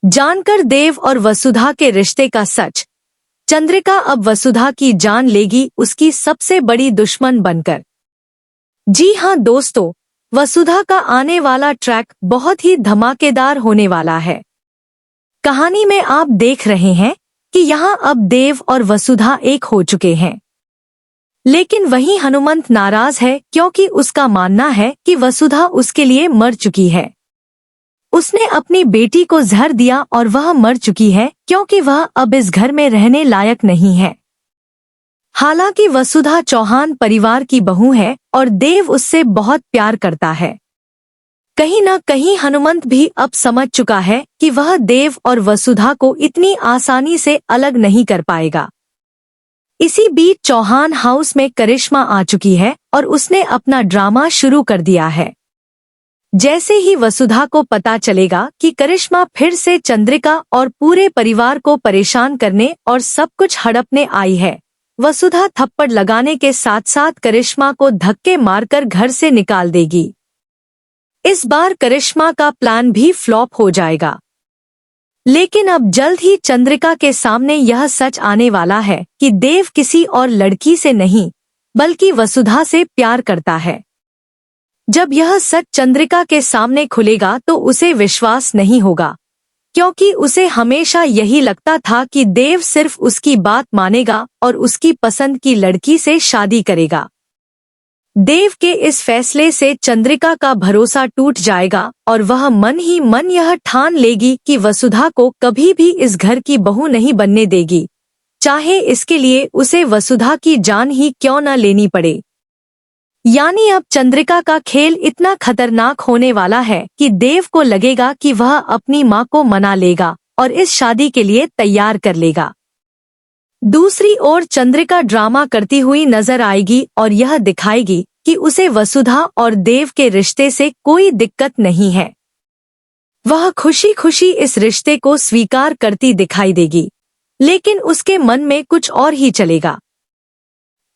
जानकर देव और वसुधा के रिश्ते का सच, चंद्रिका अब वसुधा की जान लेगी उसकी सबसे बड़ी दुश्मन बनकर। जी हां दोस्तों, वसुधा का आने वाला ट्रैक बहुत ही धमाकेदार होने वाला है। कहानी में आप देख रहे हैं कि यहाँ अब देव और वसुधा एक हो चुके हैं, लेकिन वहीं हनुमंत नाराज है क्योंकि उसका मानना है कि वसुधा उसके लिए मर चुकी है। उसने अपनी बेटी को जहर दिया और वह मर चुकी है क्योंकि वह अब इस घर में रहने लायक नहीं है। हालांकि वसुधा चौहान परिवार की बहू है और देव उससे बहुत प्यार करता है। कहीं न कहीं हनुमंत भी अब समझ चुका है कि वह देव और वसुधा को इतनी आसानी से अलग नहीं कर पाएगा। इसी बीच चौहान हाउस में करिश्मा आ चुकी है और उसने अपना ड्रामा शुरू कर दिया है। जैसे ही वसुधा को पता चलेगा कि करिश्मा फिर से चंद्रिका और पूरे परिवार को परेशान करने और सब कुछ हड़पने आई है, वसुधा थप्पड़ लगाने के साथ साथ करिश्मा को धक्के मारकर घर से निकाल देगी। इस बार करिश्मा का प्लान भी फ्लॉप हो जाएगा। लेकिन अब जल्द ही चंद्रिका के सामने यह सच आने वाला है कि देव किसी और लड़की से नहीं बल्कि वसुधा से प्यार करता है। जब यह सच चंद्रिका के सामने खुलेगा तो उसे विश्वास नहीं होगा, क्योंकि उसे हमेशा यही लगता था कि देव सिर्फ उसकी बात मानेगा और उसकी पसंद की लड़की से शादी करेगा। देव के इस फैसले से चंद्रिका का भरोसा टूट जाएगा और वह मन ही मन यह ठान लेगी कि वसुधा को कभी भी इस घर की बहू नहीं बनने देगी, चाहे इसके लिए उसे वसुधा की जान ही क्यों न लेनी पड़े। यानी अब चंद्रिका का खेल इतना खतरनाक होने वाला है कि देव को लगेगा कि वह अपनी मां को मना लेगा और इस शादी के लिए तैयार कर लेगा। दूसरी ओर चंद्रिका ड्रामा करती हुई नजर आएगी और यह दिखाएगी कि उसे वसुधा और देव के रिश्ते से कोई दिक्कत नहीं है। वह खुशी खुशी इस रिश्ते को स्वीकार करती दिखाई देगी, लेकिन उसके मन में कुछ और ही चलेगा।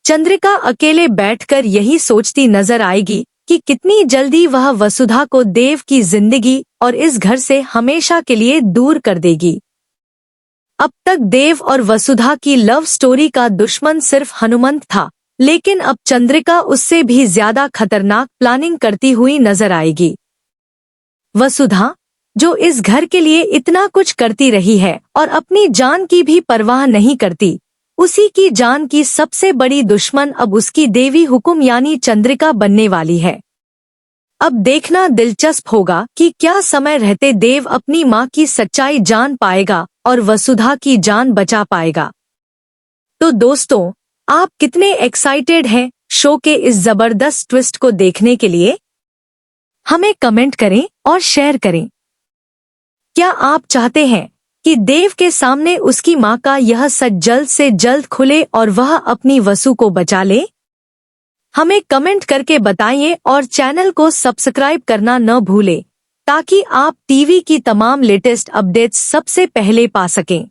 चंद्रिका अकेले बैठकर यही सोचती नजर आएगी कि कितनी जल्दी वह वसुधा को देव की जिंदगी और इस घर से हमेशा के लिए दूर कर देगी। अब तक देव और वसुधा की लव स्टोरी का दुश्मन सिर्फ हनुमंत था, लेकिन अब चंद्रिका उससे भी ज्यादा खतरनाक प्लानिंग करती हुई नजर आएगी। वसुधा, जो इस घर के लिए इतना कुछ करती रही है और अपनी जान की भी परवाह नहीं करती, उसी की जान की सबसे बड़ी दुश्मन अब उसकी देवी हुकुम यानी चंद्रिका बनने वाली है। अब देखना दिलचस्प होगा कि क्या समय रहते देव अपनी मां की सच्चाई जान पाएगा और वसुधा की जान बचा पाएगा। तो दोस्तों, आप कितने एक्साइटेड हैं शो के इस जबरदस्त ट्विस्ट को देखने के लिए? हमें कमेंट करें और शेयर करें। क्या आप चाहते हैं कि देव के सामने उसकी मां का यह सच जल्द से जल्द खुले और वह अपनी वसु को बचा ले? हमें कमेंट करके बताइए और चैनल को सब्सक्राइब करना न भूलें, ताकि आप टीवी की तमाम लेटेस्ट अपडेट्स सबसे पहले पा सकें।